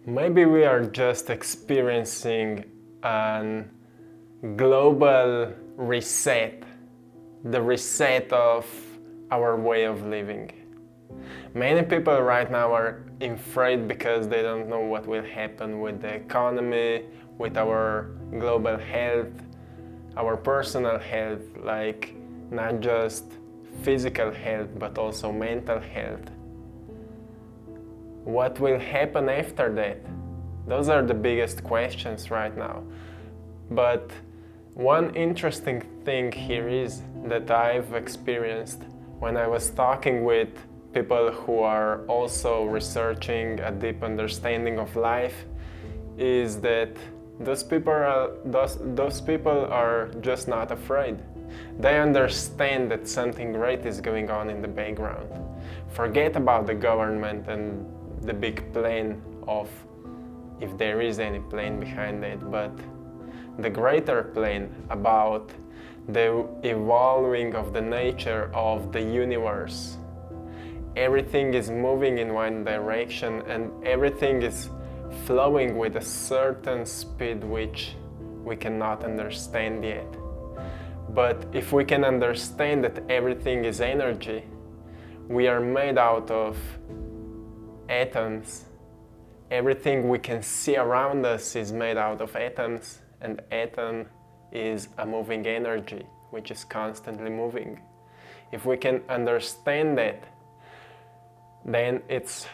Maybe we are just experiencing a global reset, the reset of our way of living. Many people right now are afraid because they don't know what will happen with the economy, with our global health, our personal health, like not just physical health but also mental health. What will happen after that? Those are the biggest questions right now. But one interesting thing here is that I've experienced when I was talking with people who are also researching a deep understanding of life is that those people are just not afraid. They understand that something great is going on in the background. Forget about the government and the big plan of if there is any plan behind it, but the greater plan about the evolving of the nature of the universe. Everything is moving in one direction and everything is flowing with a certain speed which we cannot understand yet. But if we can understand that everything is energy, we are made out of atoms. Everything we can see around us is made out of atoms, and atom is a moving energy which is constantly moving. If we can understand that, then it's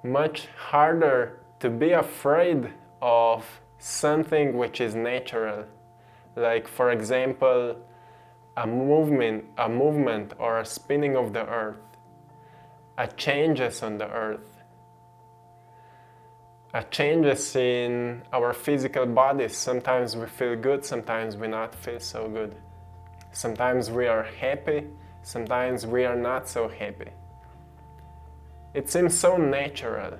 much harder to be afraid of something which is natural. Like, for example, a movement or a spinning of the earth, a changes on the earth, a changes in our physical bodies. Sometimes we feel good, sometimes we not feel so good. Sometimes we are happy, sometimes we are not so happy. It seems so natural,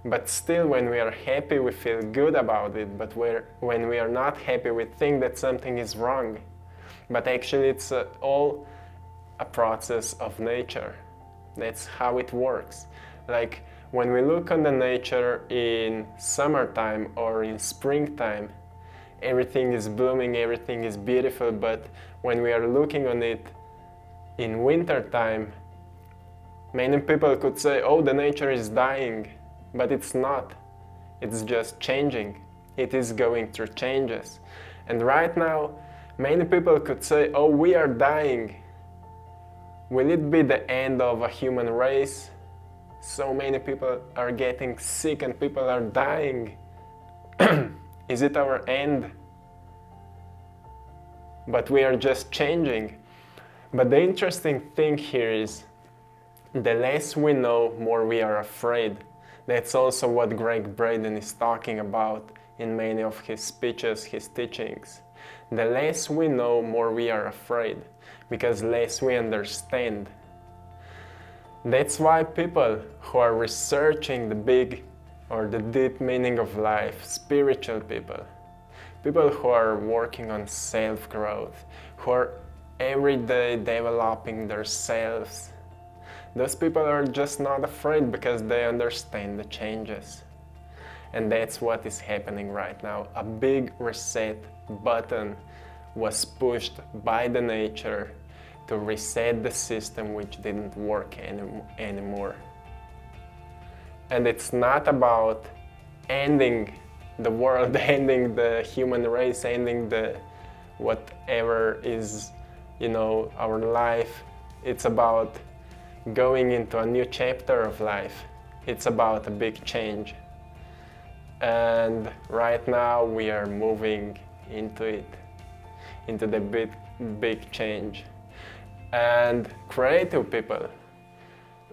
but still when we are happy we feel good about it, but when we are not happy we think that something is wrong. But actually it's all a process of nature. That's how it works. Like when we look on the nature in summertime or in springtime, everything is blooming, everything is beautiful, but when we are looking on it in wintertime, many people could say, oh, the nature is dying, but it's not. It's just changing. It is going through changes. And right now, many people could say, oh, we are dying. Will it be the end of a human race? So many people are getting sick and people are dying. Is it our end? But we are just changing. But the interesting thing here is the less we know, more we are afraid. That's also what Greg Braden is talking about in many of his speeches, his teachings. The less we know, more we are afraid, because less we understand. That's why people who are researching the big or the deep meaning of life, spiritual people, people who are working on self-growth, who are every day developing themselves, those people are just not afraid because they understand the changes. And that's what is happening right now. A big reset button was pushed by the nature to reset the system which didn't work anymore. And it's not about ending the world, ending the human race, ending the whatever is, our life. It's about going into a new chapter of life. It's about a big change. And right now we are moving into it, into the big change. And creative people,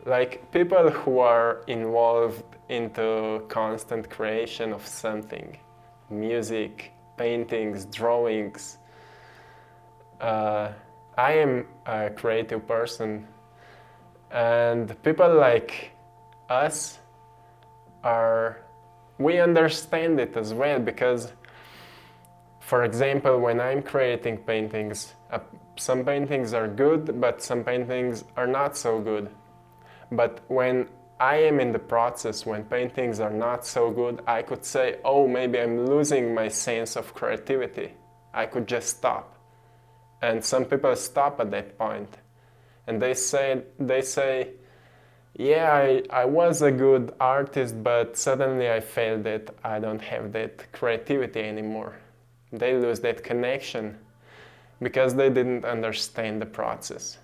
like people who are involved into constant creation of something, music, paintings, drawings. I am a creative person, and people like us we understand it as well, because, for example, when I'm creating paintings, some paintings are good, but some paintings are not so good. But when I am in the process when paintings are not so good, I could say, oh, maybe I'm losing my sense of creativity. I could just stop. And some people stop at that point. And they say, yeah, I was a good artist, but suddenly I felt that I don't have that creativity anymore. They lose that connection because they didn't understand the process.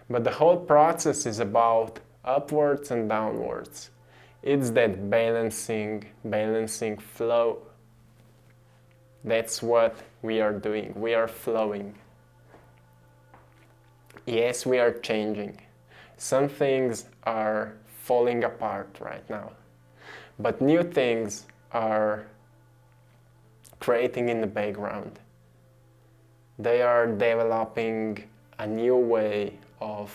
But the whole process is about upwards and downwards. It's that balancing flow. That's what we are doing. We are flowing. Yes, we are changing. Some things are falling apart right now, but new things are creating in the background. They are developing a new way of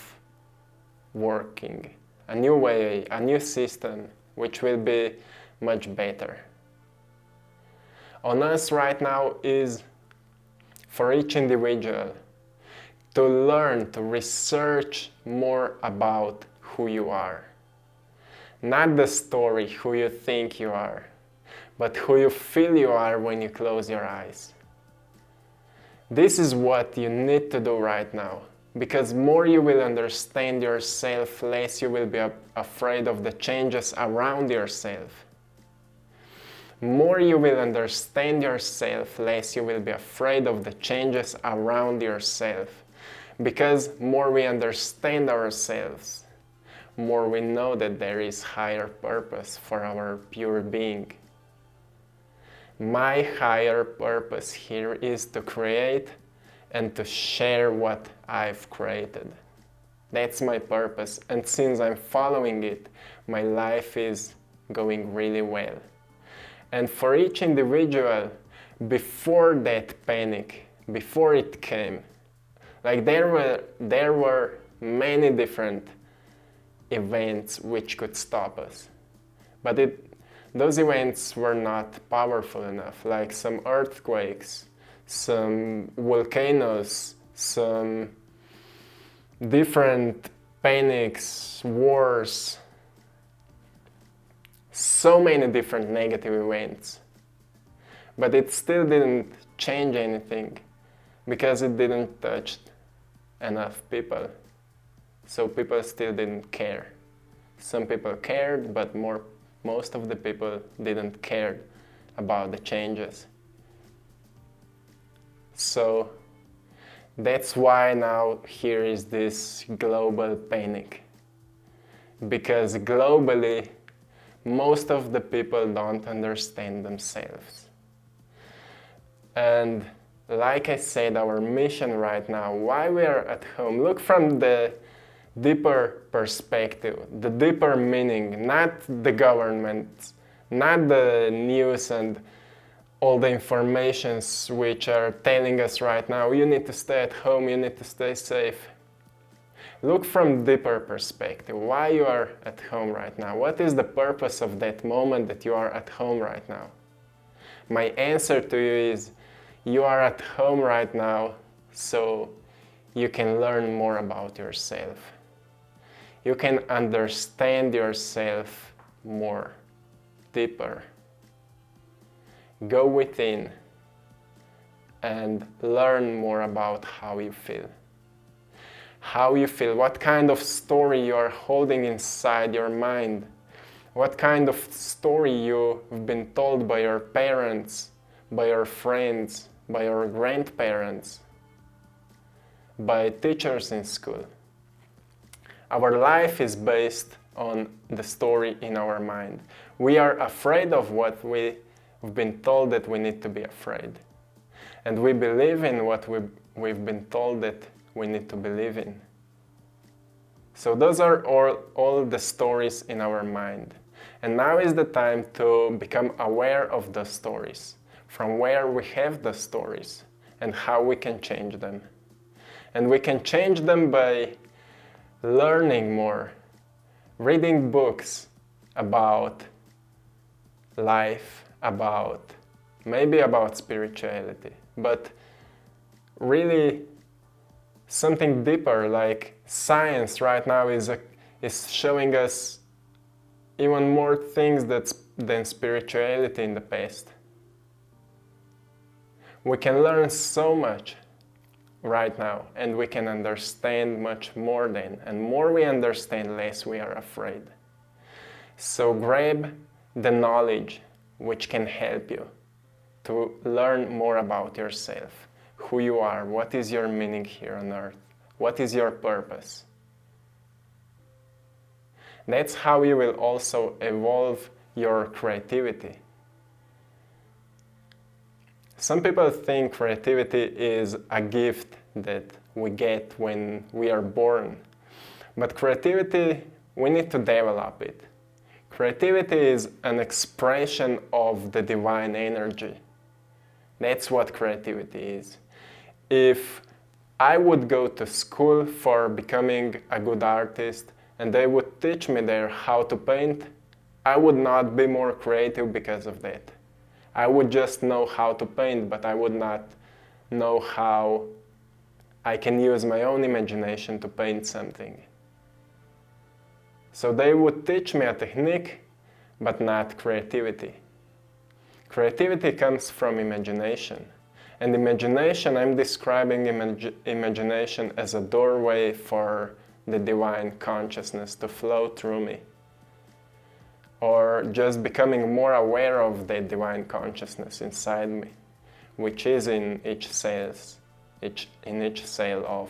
working, a new way, a new system, which will be much better. On us right now is, for each individual, to learn, to research more about who you are. Not the story, who you think you are, but who you feel you are when you close your eyes. This is what you need to do right now, because more you will understand yourself, less you will be afraid of the changes around yourself. More you will understand yourself, less you will be afraid of the changes around yourself. Because more we understand ourselves, more we know that there is higher purpose for our pure being. My higher purpose here is to create and to share what I've created. That's my purpose, and since I'm following it, my life is going really well. And for each individual, before that panic, before it came, like there were many different events which could stop us, but those events were not powerful enough, like some earthquakes, some volcanoes, some different panics, wars, so many different negative events. But it still didn't change anything because it didn't touch enough people. So people still didn't care. Some people cared, but most of the people didn't care about the changes. So that's why now here is this global panic. Because globally, most of the people don't understand themselves. And like I said, our mission right now, why we are at home, look from the deeper perspective, the deeper meaning, not the government, not the news and all the informations which are telling us right now, you need to stay at home, you need to stay safe. Look from deeper perspective, why you are at home right now. What is the purpose of that moment that you are at home right now? My answer to you is, you are at home right now so you can learn more about yourself. You can understand yourself more, deeper. Go within and learn more about how you feel. How you feel, what kind of story you are holding inside your mind. What kind of story you've been told by your parents, by your friends, by your grandparents, by teachers in school. Our life is based on the story in our mind. We are afraid of what we've been told that we need to be afraid. And we believe in what we've been told that we need to believe in. So those are all the stories in our mind. And now is the time to become aware of those stories, from where we have the stories and how we can change them. And we can change them by learning more, reading books about life, maybe about spirituality, but really something deeper, like science right now is is showing us even more things than spirituality in the past. We can learn so much right now, and we can understand much more then. And more we understand, less we are afraid. So grab the knowledge which can help you to learn more about yourself, who you are, what is your meaning here on earth, what is your purpose. That's how you will also evolve your creativity. Some people think creativity is a gift that we get when we are born. But creativity, we need to develop it. Creativity is an expression of the divine energy. That's what creativity is. If I would go to school for becoming a good artist and they would teach me there how to paint, I would not be more creative because of that. I would just know how to paint, but I would not know how I can use my own imagination to paint something. So they would teach me a technique, but not creativity. Creativity comes from imagination. And imagination, I'm describing imagination as a doorway for the divine consciousness to flow through me. Or just becoming more aware of the divine consciousness inside me, which is in each cell of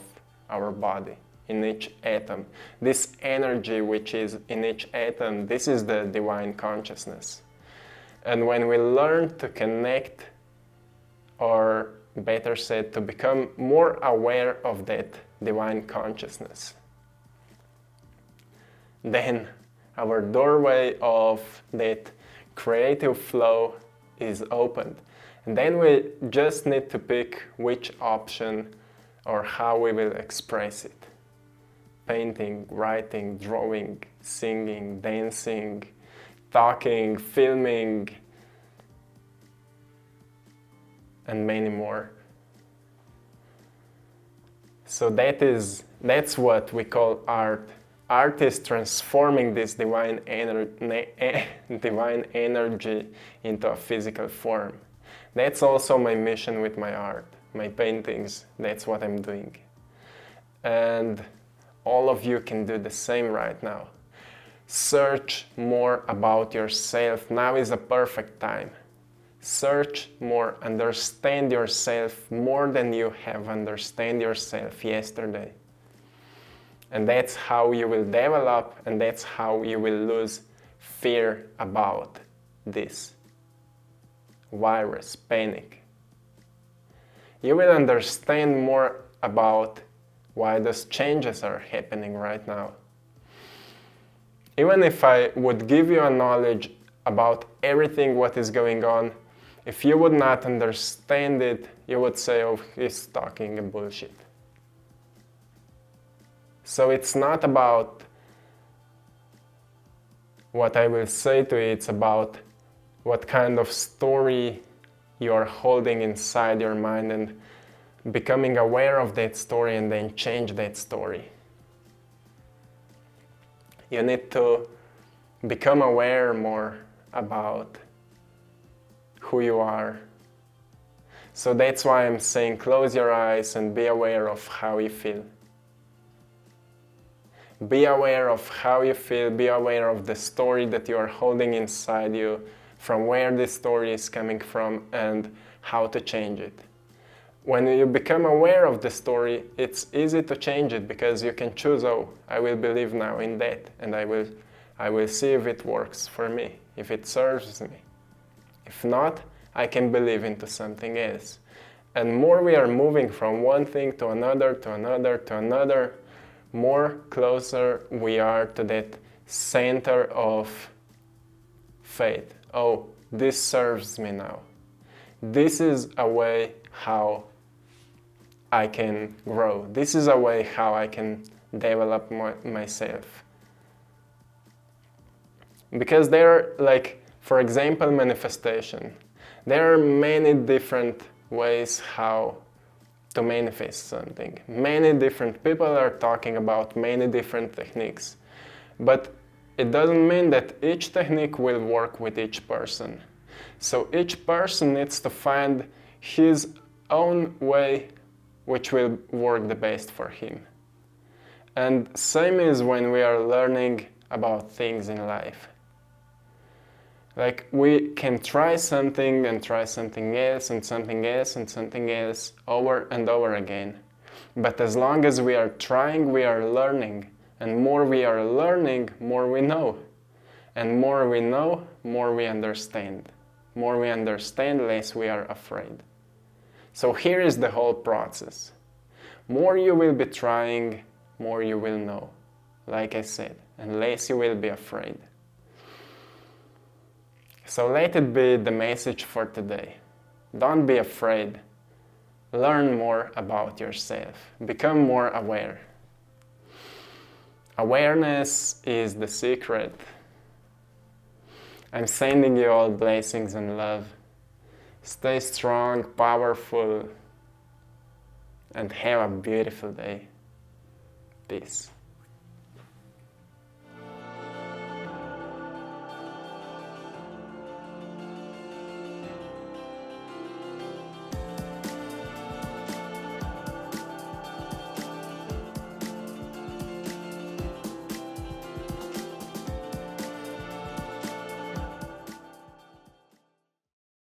our body, in each atom. This energy which is in each atom, this is the divine consciousness. And when we learn to connect, or better said, to become more aware of that divine consciousness, then our doorway of that creative flow is opened. And then we just need to pick which option or how we will express it. Painting, writing, drawing, singing, dancing, talking, filming, and many more. So that's what we call art. Art is transforming this divine energy into a physical form. That's also my mission with my art, my paintings. That's what I'm doing. And all of you can do the same right now. Search more about yourself. Now is a perfect time. Search more, understand yourself more than you have understood yourself yesterday. And that's how you will develop, and that's how you will lose fear about this virus, panic. You will understand more about why those changes are happening right now. Even if I would give you a knowledge about everything what is going on, if you would not understand it, you would say, oh, he's talking bullshit. So it's not about what I will say to you, it's about what kind of story you are holding inside your mind and becoming aware of that story and then change that story. You need to become aware more about who you are. So that's why I'm saying close your eyes and be aware of how you feel. Be aware of how you feel, be aware of the story that you are holding inside you, from where this story is coming from and how to change it. When you become aware of the story, it's easy to change it because you can choose, oh, I will believe now in that and I will see if it works for me, if it serves me. If not, I can believe into something else. And more we are moving from one thing to another, to another, to another, more closer we are to that center of faith. Oh, this serves me now. This is a way how I can grow. This is a way how I can develop myself. Because there are, like, for example, manifestation. There are many different ways how to manifest something. Many different people are talking about many different techniques. But it doesn't mean that each technique will work with each person. So each person needs to find his own way which will work the best for him. And same is when we are learning about things in life. Like we can try something and try something else and something else and something else over and over again. But as long as we are trying, we are learning. And more we are learning, more we know. And more we know, more we understand. More we understand, less we are afraid. So here is the whole process. More you will be trying, more you will know, like I said, and less you will be afraid. So let it be the message for today. Don't be afraid. Learn more about yourself. Become more aware. Awareness is the secret. I'm sending you all blessings and love. Stay strong, powerful, and have a beautiful day. Peace.